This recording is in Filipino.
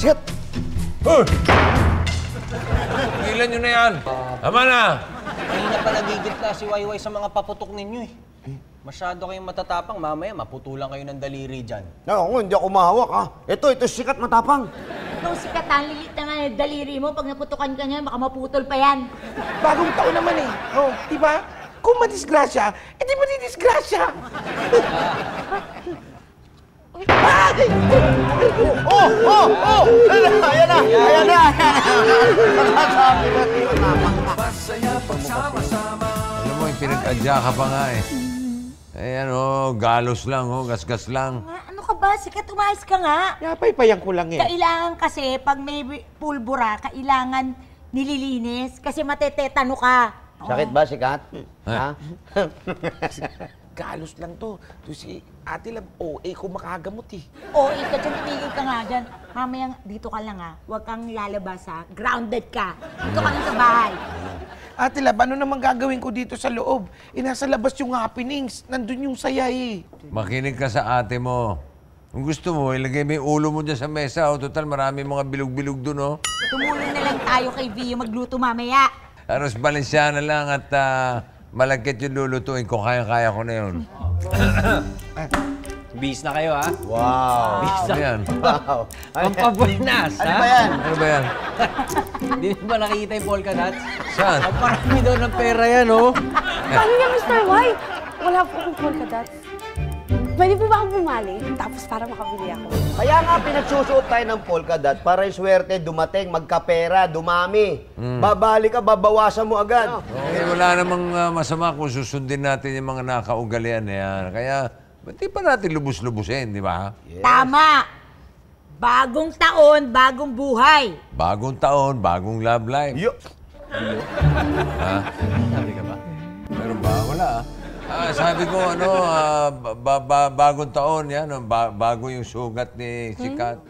Sikat! Hoy! Ilan nyo na yan? Tama na! Kanina pa nagigitla si Wayway sa mga paputok ninyo eh. Masyado kayong matatapang, mamaya maputulan kayo ng daliri dyan. Ako, hindi ako mahawak, ha? Ito sikat matapang. Itong sikatan, lilit na nga yung daliri mo. Pag naputukan ka niyan, baka maputol pa yan. Bagong taon naman eh. Oh, di ba? Kung madisgrasya, di madidisgrasya. Ay! Oh! Ayan na! Sabi na ito, matapang ka. Alam mo, pinag-adya ka pa nga eh. Eh ano, galos lang, gasgas lang. Ano ka ba? Sikat, umayos ka nga. Yapay-payang ko lang eh. Kailangan kasi, pag may pulbura, kailangan nililinis. Kasi matetetano ka. Sakit ba, sikat? Ha? Galos lang to. To si Ate Lab, OA ko makagamot eh. O, ikaw dyan, tumigil ka nga dyan. Mamaya, dito ka lang ha. Huwag kang lalabas ha. Grounded ka. Dito ka lang sa bahay. Ate Lab, ano naman gagawin ko dito sa loob? Nasa labas yung happenings. Nandun yung saya eh. Makinig ka sa ate mo. Kung gusto mo, ilagay mo yung ulo mo dyan sa mesa. Total, marami mga bilog-bilog dun, oh. Tumulong na lang tayo kay Vio magluto mamaya. Aros Valenciana lang at malagkit yung lulutuin ko. Kaya-kaya ko na yun. Bis na kayo ha? Wow! Ano yan? Wow! Pampabuenas Ano ha? ba yan? Ano ba yan? Hindi mo ba nakikita yung polka dots? Saan? Ang parami daw ng pera yan oh. Paano niya, Mr. White? Wala po akong polka dots. Pwede po ba akong bumali? Tapos para makabili ako. Kaya nga pinagsusuot tayo ng polka dot para yung swerte dumating, magkapera, dumami. Babali ka, babawasan mo agad. Okay, wala namang masama kung susundin natin yung mga nakaugalian na yan. Kaya, ba't di pa natin lubos-lubusin, di ba? Tama! Bagong taon, bagong buhay. Bagong taon, bagong love life. Yo! Ha? Sabi ka ba? Meron ba? Wala. Sabi ko, bagong taon, yan. Bago yung sugat ni Sikat.